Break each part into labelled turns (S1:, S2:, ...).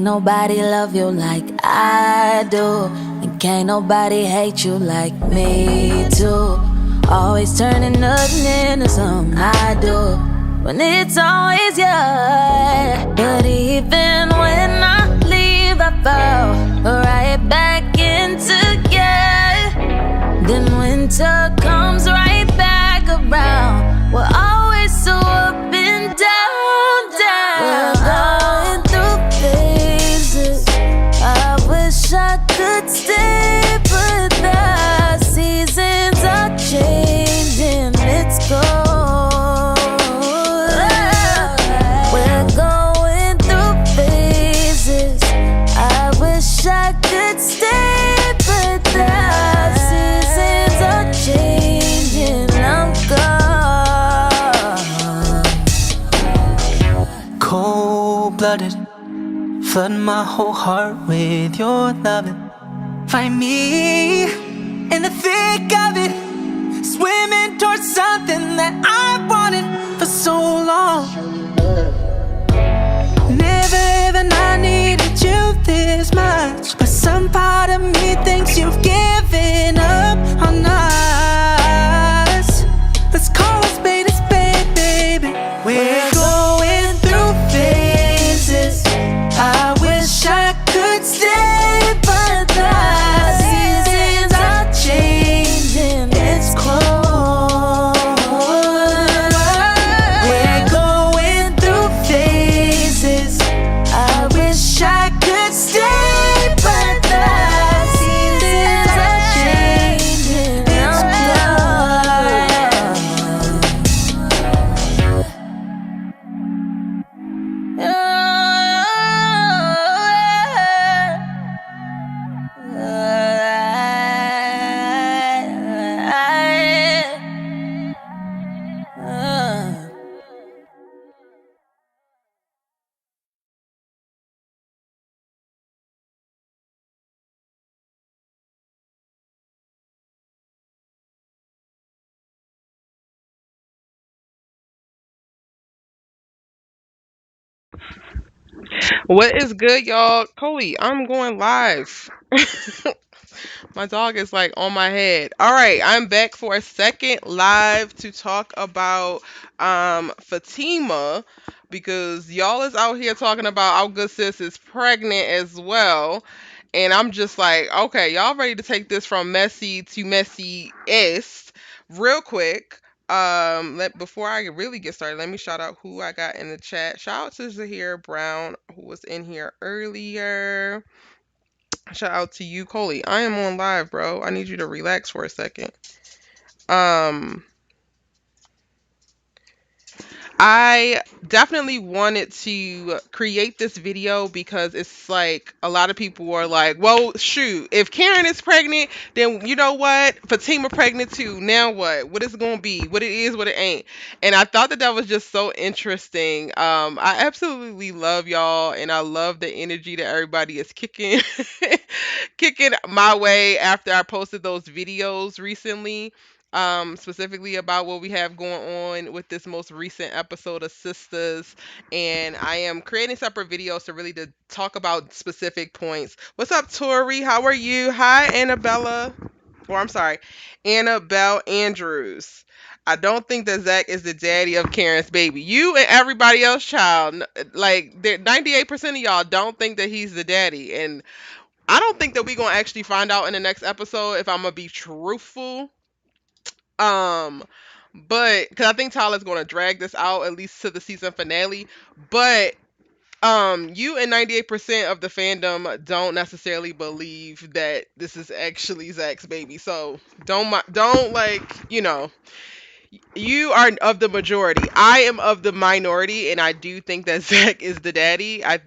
S1: nobody love you like I do, and can't nobody hate you like me too. Always turning nothing into something I do, when it's always you. But even when I leave, I fall right back into you. Then winter comes right back around. We're always so up and down, down. We're going through phases. I wish I could stay, but the seasons are changing. It's cold. We're going through phases. I wish I could stay, but the seasons are changing. I'm gone.
S2: Cold-blooded, flood my whole heart with your loving. Find me in the thick of it, swimming towards something that I wanted for so long. Never even I needed you this much, but some part of me thinks you've given up on us. Let's call a spade, baby. We're going through phases. I wish I could stay, but the seasons are changing. It's cold. We're going through phases. I wish I could stay, but the seasons are changing. It's
S3: What is good, y'all? Coley, I'm going live. My dog is like on my head. All right, I'm back for a second live to talk about Fatima, because y'all is out here talking about our good sis is pregnant as well. And I'm just like, okay, y'all ready to take this from messy to messy-est real quick. Before I really get started, let me shout out who I got in the chat. Shout out to Zahir Brown, who was in here earlier. Shout out to you, Coley. I am on live, bro. I need you to relax for a second. Um, I definitely wanted to create this video because it's like a lot of people are like, well, shoot, if Karen is pregnant, then you know what? Fatima pregnant too. Now what? What is it going to be? What it is, what it ain't. And I thought that that was just so interesting. I absolutely love y'all, and I love the energy that everybody is kicking, kicking my way after I posted those videos recently, specifically about what we have going on with this most recent episode of Sistas. And I am creating separate videos to really to talk about specific points. What's up, Tori? How are you? Hi, Annabella. Or I'm sorry, Annabelle Andrews. I don't think that Zach is the daddy of Karen's baby. You and everybody else, child, like 98% of y'all don't think that he's the daddy, and I don't think that we gonna actually find out in the next episode. If I'm gonna be truthful, um, but because I think Tyler's going to drag this out at least to the season finale. But you and 98% of the fandom don't necessarily believe that this is actually Zach's baby. So don't like, you are of the majority. I am of the minority, and I do think that Zach is the daddy. I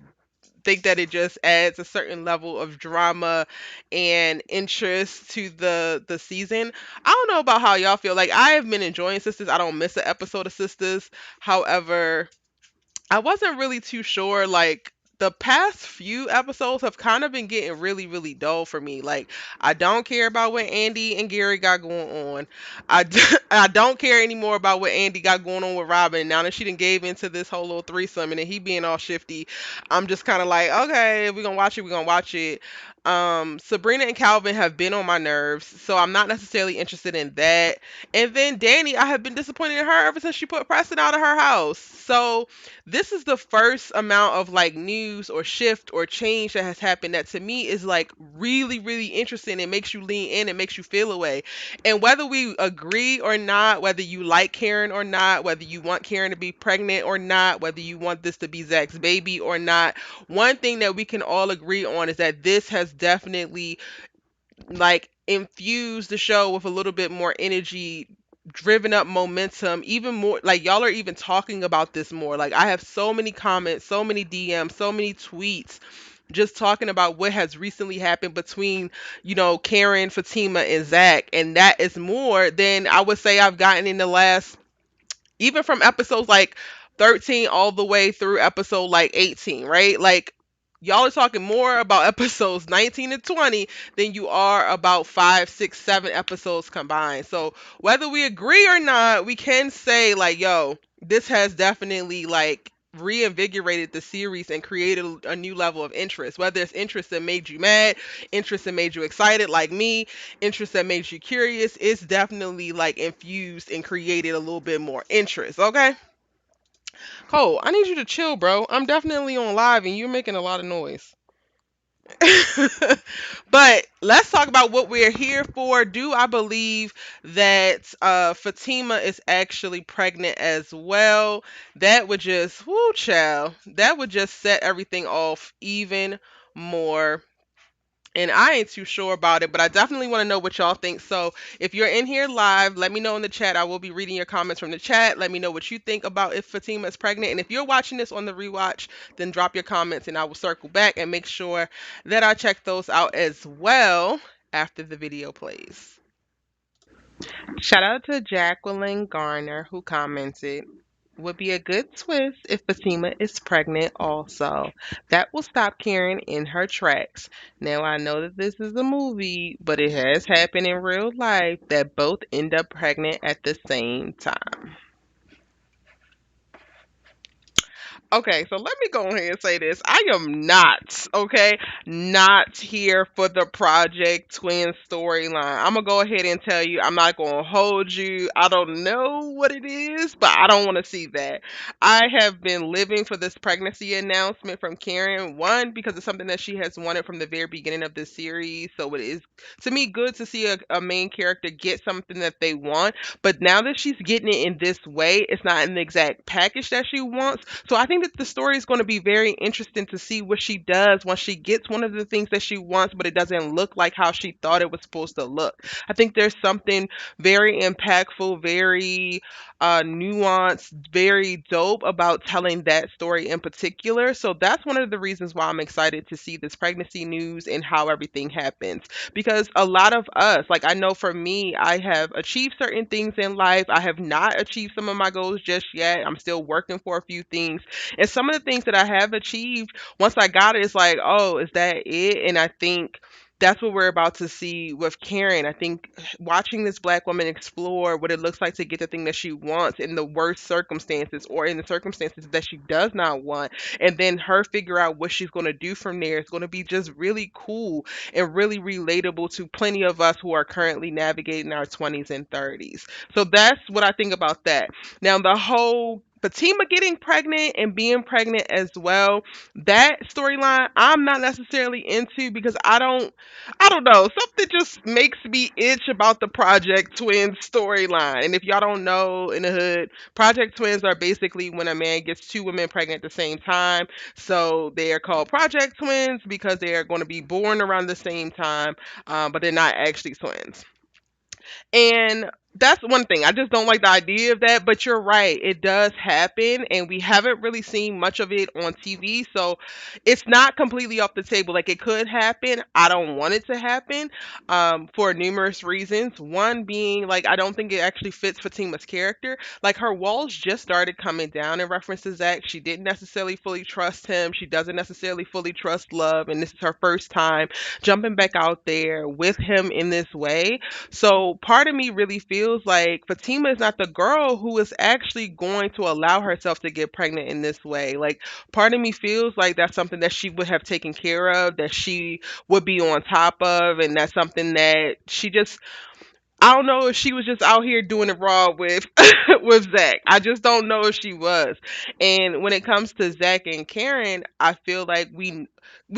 S3: think that it just adds a certain level of drama and interest to the season. I don't know about how y'all feel. Like, I have been enjoying Sisters. I don't miss an episode of Sisters. However, I wasn't really too sure, like, the past few episodes have kind of been getting really, really dull for me. Like, I don't care about what Andi and Gary got going on. I don't care anymore about what Andi got going on with Robin. Now that she done gave into this whole little threesome and then he being all shifty, I'm just kind of like, okay, we're gonna watch it, we're gonna watch it. Sabrina and Calvin have been on my nerves, so I'm not necessarily interested in that. And then Danny, I have been disappointed in her ever since she put Preston out of her house. So this is the first amount of like news or shift or change that has happened that to me is like really, really interesting. It makes you lean in, it makes you feel away. And whether we agree or not, whether you like Karen or not, whether you want Karen to be pregnant or not, whether you want this to be Zach's baby or not, one thing that we can all agree on is that this has definitely like infused the show with a little bit more energy, driven up momentum, even more. Like, y'all are even talking about this more. Like, I have so many comments, so many DMs, so many tweets just talking about what has recently happened between, Karen, Fatima, and Zach. And that is more than I would say I've gotten in the last, even from episodes like 13 all the way through episode like 18, right? Like, y'all are talking more about episodes 19 and 20 than you are about 5, 6, 7 episodes combined. So whether we agree or not, we can say like, yo, this has definitely like reinvigorated the series and created a new level of interest. Whether it's interest that made you mad, interest that made you excited like me, interest that made you curious, it's definitely like infused and created a little bit more interest. Okay, Cole, I need you to chill, bro. I'm definitely on live and you're making a lot of noise. But let's talk about what we're here for. Do I believe that Fatima is actually pregnant as well? That would just, whoo, child, that would just set everything off even more. And I ain't too sure about it, but I definitely want to know what y'all think. So if you're in here live, let me know in the chat. I will be reading your comments from the chat. Let me know what you think about if Fatima is pregnant. And if you're watching this on the rewatch, then drop your comments and I will circle back and make sure that I check those out as well after the video plays. Shout out to Jacqueline Garner who commented, would be a good twist if Fatima is pregnant also. That will stop Karen in her tracks. Now I know that this is a movie, but it has happened in real life that both end up pregnant at the same time. Okay, so let me go ahead and say this. I am not, okay, not here for the Project Twin storyline. I'm gonna go ahead and tell you, I'm not gonna hold you. I don't know what it is, but I don't want to see that. I have been living for this pregnancy announcement from Karen. One, because it's something that she has wanted from the very beginning of this series. So it is, to me, good to see a main character get something that they want. But now that she's getting it in this way, it's not in the exact package that she wants. So I think that the story is going to be very interesting to see what she does once she gets one of the things that she wants, but it doesn't look like how she thought it was supposed to look. I think there's something very impactful, very nuanced, very dope about telling that story in particular. So that's one of the reasons why I'm excited to see this pregnancy news and how everything happens. Because a lot of us, like I know for me, I have achieved certain things in life. I have not achieved some of my goals just yet. I'm still working for a few things. And some of the things that I have achieved, once I got it, it's like, oh, is that it? And I think that's what we're about to see with Karen. I think watching this black woman explore what it looks like to get the thing that she wants in the worst circumstances or in the circumstances that she does not want, and then her figure out what she's going to do from there is going to be just really cool and really relatable to plenty of us who are currently navigating our 20s and 30s. So that's what I think about that. Now, the whole Fatima getting pregnant and being pregnant as well, that storyline I'm not necessarily into because I don't know, something just makes me itch about the Project Twins storyline. And if y'all don't know in the hood, Project Twins are basically when a man gets two women pregnant at the same time. So they are called Project Twins because they are going to be born around the same time, but they're not actually twins. And That's one thing. I just don't like the idea of that, but you're right. It does happen, and we haven't really seen much of it on TV, so it's not completely off the table. Like, it could happen. I don't want it to happen, for numerous reasons. One being, like, I don't think it actually fits Fatima's character. Like, her walls just started coming down in reference to Zach. She didn't necessarily fully trust him. She doesn't necessarily fully trust love, and this is her first time jumping back out there with him in this way. So part of me really feels like Fatima is not the girl who is actually going to allow herself to get pregnant in this way. Like, part of me feels like that's something that she would have taken care of, that she would be on top of, and that's something that she just, I don't know if she was just out here doing it raw with with Zach. I just don't know if she was. And when it comes to Zach and Karen, I feel like we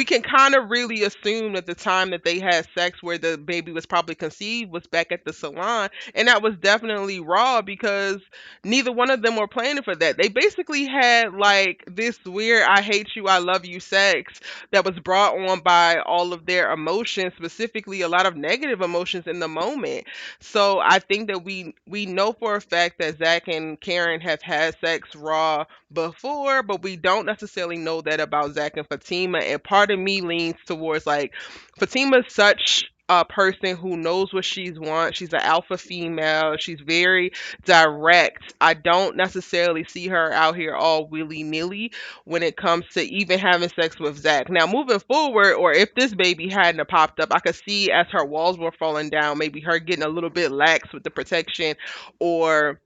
S3: can kind of really assume that the time that they had sex where the baby was probably conceived was back at the salon, and that was definitely raw because neither one of them were planning for that. They basically had like this weird "I hate you, I love you" sex that was brought on by all of their emotions, specifically a lot of negative emotions in the moment. So I think that we know for a fact that Zach and Karen have had sex raw before, but we don't necessarily know that about Zach and Fatima. And part of me leans towards like Fatima's such a person who knows what she wants. She's an alpha female. She's very direct. I don't necessarily see her out here all willy nilly when it comes to even having sex with Zach. Now, moving forward, or if this baby hadn't have popped up, I could see as her walls were falling down, maybe her getting a little bit lax with the protection or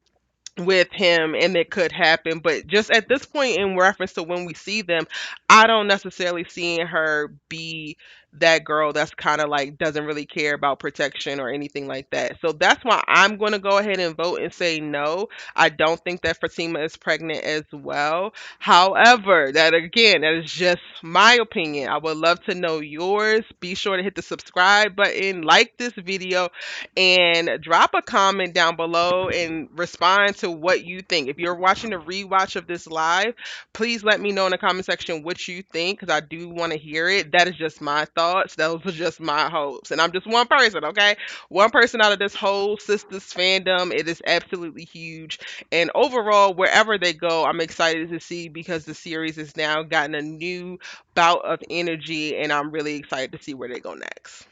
S3: with him, and it could happen. But just at this point, in reference to when we see them, I don't necessarily seeing her be that girl that's kind of like doesn't really care about protection or anything like that. So that's why I'm going to go ahead and vote and say no. I don't think that Fatima is pregnant as well. However, that again, that is just my opinion. I would love to know yours. Be sure to hit the subscribe button, like this video, and drop a comment down below and respond to what you think. If you're watching a rewatch of this live, please let me know in the comment section what you think, because I do want to hear it. That is just my thoughts. Those are just my hopes. And I'm just one person, okay? One person out of this whole Sistas fandom. It is absolutely huge. And overall, wherever they go, I'm excited to see, because the series has now gotten a new bout of energy, and I'm really excited to see where they go next.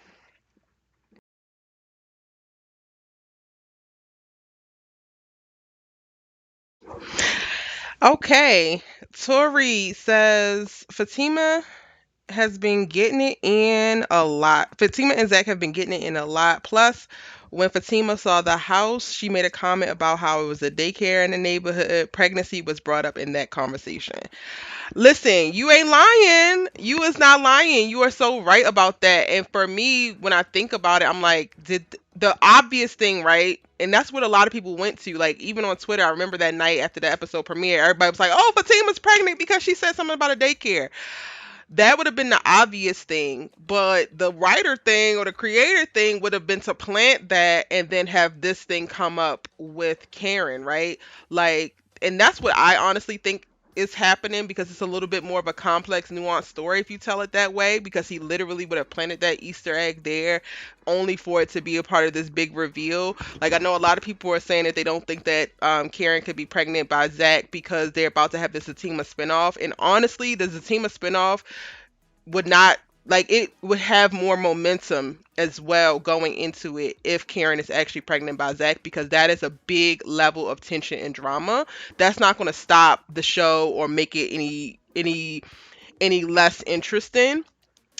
S3: Okay, Tori says Fatima has been getting it in a lot. Fatima and Zach have been getting it in a lot. Plus, when Fatima saw the house, she made a comment about how it was a daycare in the neighborhood. Pregnancy was brought up in that conversation. Listen, you ain't lying. You is not lying. You are so right about that. And for me, when I think about it, I'm like, did the obvious thing, right? And that's what a lot of people went to. Like, even on Twitter, I remember that night after the episode premiere, everybody was like, oh, Fatima's pregnant because she said something about a daycare. That would have been the obvious thing, but the writer thing or the creator thing would have been to plant that and then have this thing come up with Karen, right? Like, and that's what I honestly think is happening, because it's a little bit more of a complex, nuanced story if you tell it that way, because he literally would have planted that Easter egg there only for it to be a part of this big reveal. Like, I know a lot of people are saying that they don't think that Karen could be pregnant by Zach because they're about to have the Zatima spinoff. And honestly, the Zatima spinoff would not, like, it would have more momentum as well going into it if Karen is actually pregnant by Zach, because that is a big level of tension and drama. That's not going to stop the show or make it any less interesting.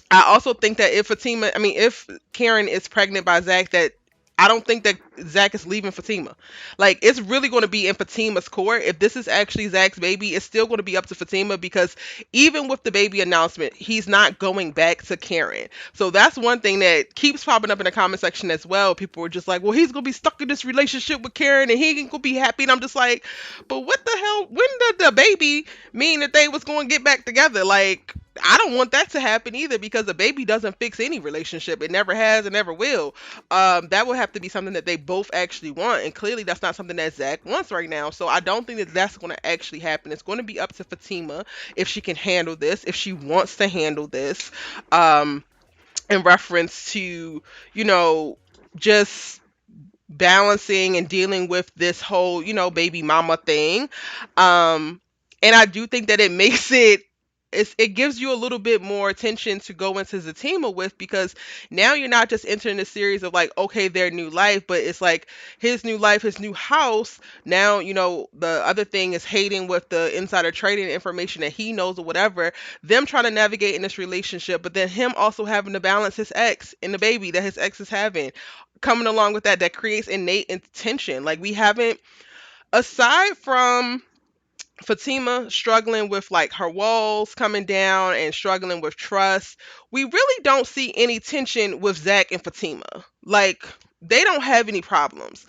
S3: I also think that if Karen is pregnant by Zach, that I don't think that Zach is leaving Fatima. Like, it's really going to be in Fatima's court. If this is actually Zach's baby, it's still going to be up to Fatima, because even with the baby announcement, he's not going back to Karen. So that's one thing that keeps popping up in the comment section as well. People were just like, well, he's going to be stuck in this relationship with Karen and he ain't going to be happy. And I'm just like, but what the hell? When did the baby mean that they was going to get back together? Like, I don't want that to happen either, because a baby doesn't fix any relationship. It never has and never will. That would have to be something that they both actually want, and clearly that's not something that Zach wants right now. So I don't think that that's going to actually happen. It's going to be up to Fatima if she can handle this, if she wants to handle this, in reference to, you know, just balancing and dealing with this whole, baby mama thing. Um, and I do think that it makes it gives you a little bit more attention to go into Zatima with, because now you're not just entering a series of like, okay, their new life, but it's like his new life, his new house. Now, the other thing is Hayden with the insider trading information that he knows or whatever, them trying to navigate in this relationship, but then him also having to balance his ex and the baby that his ex is having. Coming along with that creates innate tension. Like, we haven't, aside from Fatima struggling with like her walls coming down and struggling with trust, we really don't see any tension with Zach and Fatima. Like, they don't have any problems.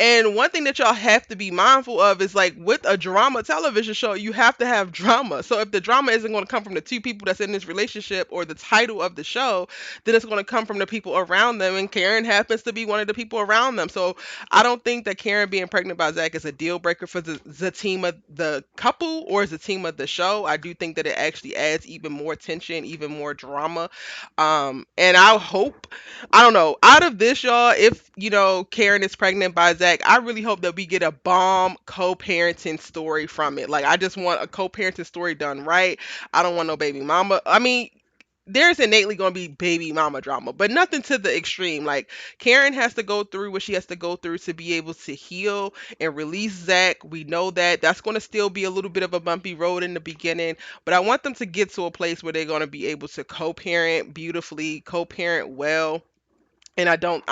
S3: And one thing that y'all have to be mindful of is, like, with a drama television show, you have to have drama. So if the drama isn't going to come from the two people that's in this relationship or the title of the show, then it's going to come from the people around them. And Karen happens to be one of the people around them. So I don't think that Karen being pregnant by Zach is a deal breaker for the Zatima, the couple, or Zatima, the show. I do think that it actually adds even more tension, even more drama. And I don't know, out of this, y'all, if Karen is pregnant by Zach, I really hope that we get a bomb co-parenting story from it. Like, I just want a co-parenting story done right. I don't want no baby mama. I mean, there's innately going to be baby mama drama, but nothing to the extreme. Like, Karen has to go through what she has to go through to be able to heal and release Zach. We know that that's going to still be a little bit of a bumpy road in the beginning, but I want them to get to a place where they're going to be able to co-parent beautifully, co-parent well. And I don't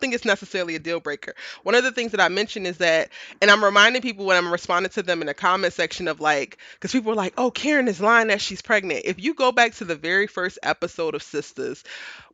S3: think it's necessarily a deal breaker. One of the things that I mentioned is that, and I'm reminding people when I'm responding to them in the comment section of, like, because people are like, oh, Karen is lying that she's pregnant. If you go back to the very first episode of Sistas,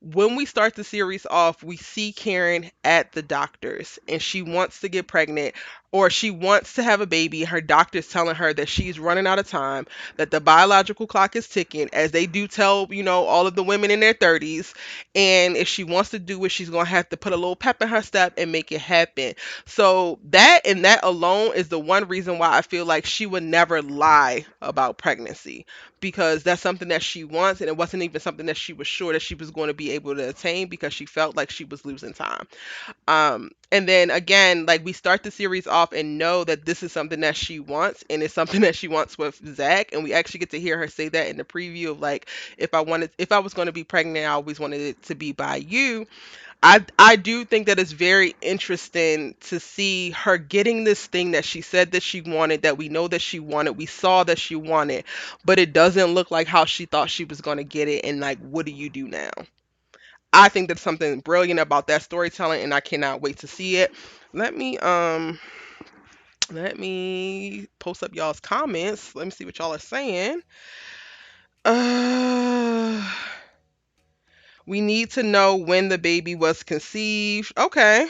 S3: when we start the series off, we see Karen at the doctor's and she wants to get pregnant, or she wants to have a baby. Her doctor's telling her that she's running out of time, that the biological clock is ticking, as they do tell, all of the women in their 30s. And if she wants to do it, she's going to have to put a little pep in her step and make it happen. So that, and that alone, is the one reason why I feel like she would never lie about pregnancy, because that's something that she wants, and it wasn't even something that she was sure that she was going to be able to attain, because she felt like she was losing time. And then again, like, we start the series off and know that this is something that she wants, and it's something that she wants with Zach, and we actually get to hear her say that in the preview of, like, if I was going to be pregnant, I always wanted it to be by you. I do think that it's very interesting to see her getting this thing that she said that she wanted, that we know that she wanted, we saw that she wanted, but it doesn't look like how she thought she was going to get it. And, like, what do you do now? I think there's something brilliant about that storytelling, and I cannot wait to see it. Let me post up y'all's comments. Let me see what y'all are saying. Uh, we need to know when the baby was conceived. Okay.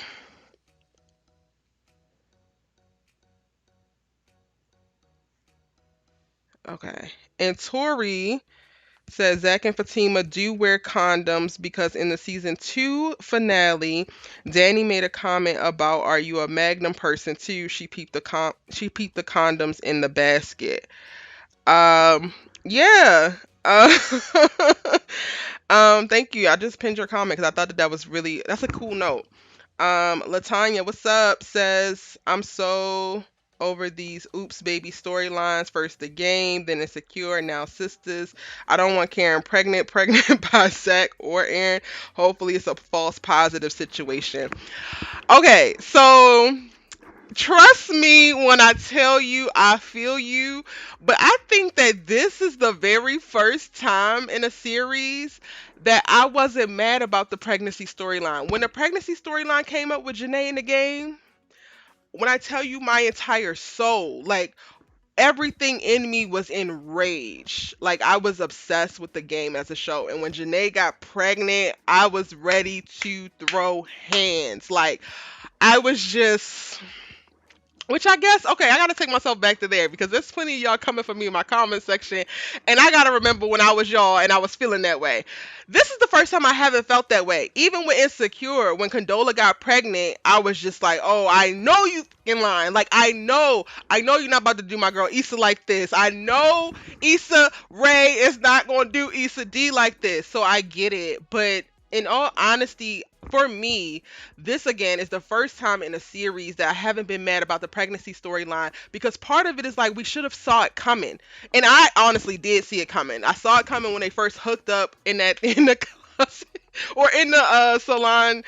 S3: Okay. And Tori says Zach and Fatima do wear condoms, because in the season 2 finale, Danni made a comment about, "Are you a Magnum person too?" She peeped the condoms in the basket. Yeah. Uh, thank you. I just pinned your comment because I thought that was really, that's a cool note. Latanya, what's up? Says, I'm so over these oops baby storylines. First the game, then insecure, now sisters. I don't want Karen pregnant by Zach or Aaron. Hopefully it's a false positive situation. Okay, so trust me when I tell you I feel you, but I think that this is the very first time in a series that I wasn't mad about the pregnancy storyline. When the pregnancy storyline came up with Janae in the game, when I tell you my entire soul, like, everything in me was enraged. Like, I was obsessed with the game as a show. And when Janae got pregnant, I was ready to throw hands. Like, I was just, which I guess, okay, I gotta take myself back to there, because there's plenty of y'all coming for me in my comment section, and I gotta remember when I was y'all and I was feeling that way. This is the first time I haven't felt that way. Even with Insecure, when Condola got pregnant, I was just like, oh, I know you in line. Like, I know you're not about to do my girl Issa like this. I know Issa Rae is not gonna do Issa D like this, so I get it. But in all honesty, for me, this again is the first time in a series that I haven't been mad about the pregnancy storyline, because part of it is like we should have saw it coming. And I honestly did see it coming. I saw it coming when they first hooked up in that in the closet or in the salon,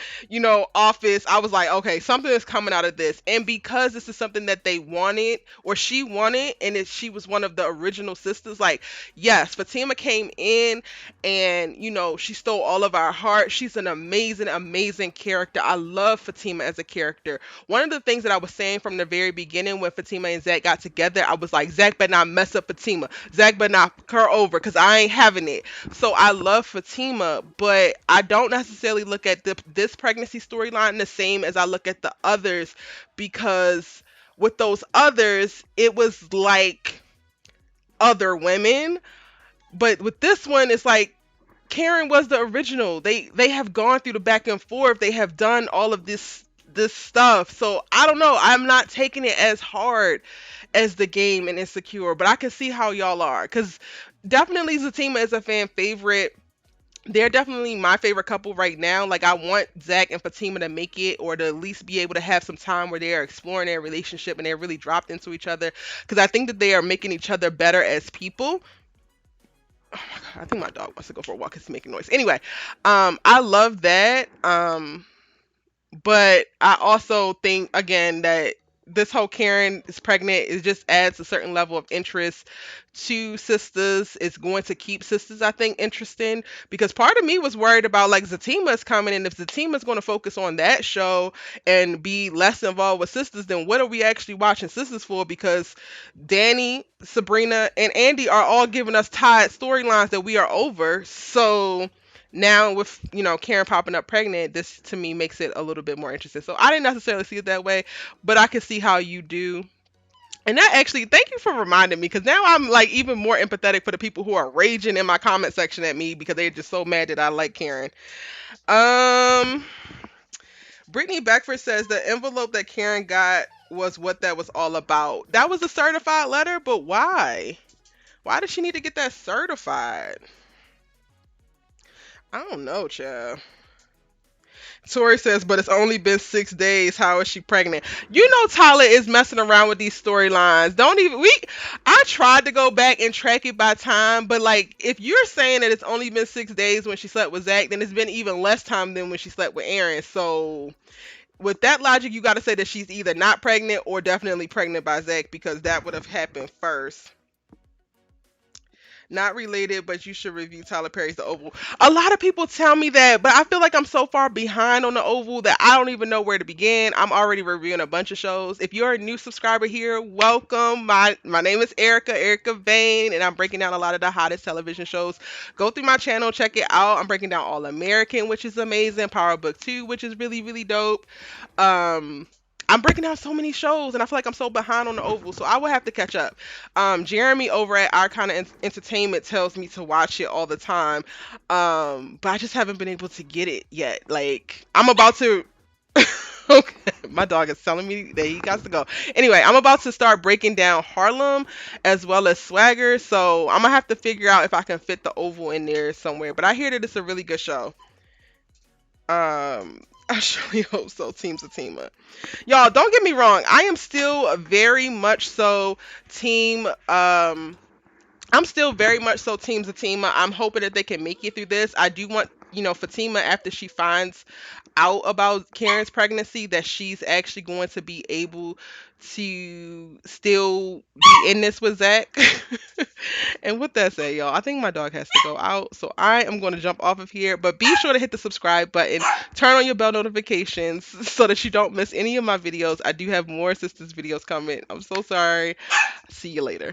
S3: office. I was like, okay, something is coming out of this. And because this is something that they wanted or she wanted, and she was one of the original sisters, like, yes, Fatima came in and she stole all of our hearts. She's an amazing, amazing character. I love Fatima as a character. One of the things that I was saying from the very beginning when Fatima and Zach got together, I was like, Zach better not mess up Fatima. Zach better not fuck her over, because I ain't having it. So I love Fatima, but I don't necessarily look at this pregnancy storyline the same as I look at the others, because with those others, it was like other women. But with this one, it's like Karen was the original. They have gone through the back and forth. They have done all of this stuff. So I don't know. I'm not taking it as hard as the game and Insecure, but I can see how y'all are, because definitely Zatima is a fan favorite. They're definitely my favorite couple right now. Like, I want Zach and Fatima to make it, or to at least be able to have some time where they are exploring their relationship and they're really dropped into each other, because I think that they are making each other better as people. Oh my God, I think my dog wants to go for a walk. It's making noise. Anyway, I love that. But I also think again that this whole Karen is pregnant, it just adds a certain level of interest to Sisters. It's going to keep Sisters, I think, interesting, because part of me was worried about like Zatima's coming, and if Zatima's going to focus on that show and be less involved with Sisters, then what are we actually watching Sisters for? Because Danni, Sabrina, and Andi are all giving us tied storylines that we are over. So now with Karen popping up pregnant, this to me makes it a little bit more interesting. So I didn't necessarily see it that way, but I can see how you do. And that actually, thank you for reminding me, because now I'm like even more empathetic for the people who are raging in my comment section at me because they're just so mad that I like Karen. Brittany Beckford says the envelope that Karen got was what that was all about. That was a certified letter, but why? Why does she need to get that certified? I don't know, child. Tori says, but it's only been 6 days. How is she pregnant? Tyler is messing around with these storylines. I tried to go back and track it by time, but like, if you're saying that it's only been 6 days when she slept with Zach, then it's been even less time than when she slept with Aaron. So with that logic, you got to say that she's either not pregnant or definitely pregnant by Zach, because that would have happened first. Not related, but you should review Tyler Perry's The Oval. A lot of people tell me that, but I feel like I'm so far behind on The Oval that I don't even know where to begin. I'm already reviewing a bunch of shows. If you're a new subscriber here, welcome. My name is Erica Vane, and I'm breaking down a lot of the hottest television shows. Go through my channel, check it out. I'm breaking down All American, which is amazing. Power Book 2, which is really, really dope. I'm breaking down so many shows, and I feel like I'm so behind on The Oval, so I will have to catch up. Jeremy over at Our Kind of Entertainment tells me to watch it all the time, but I just haven't been able to get it yet. Like, I'm about to... Okay, my dog is telling me that he got to go. Anyway, I'm about to start breaking down Harlem as well as Swagger, so I'm going to have to figure out if I can fit The Oval in there somewhere, but I hear that it's a really good show. I surely hope so, Team Satima. Y'all, don't get me wrong. I am still very much so team, I'm still very much so Team Zatima. I'm hoping that they can make it through this. I do want, Fatima, after she finds out about Karen's pregnancy, that she's actually going to be able to still be in this with Zach. And with that said, y'all, I think my dog has to go out, so I am going to jump off of here. But be sure to hit the subscribe button, turn on your bell notifications so that you don't miss any of my videos. I do have more Sisters videos coming. I'm so sorry. See you later.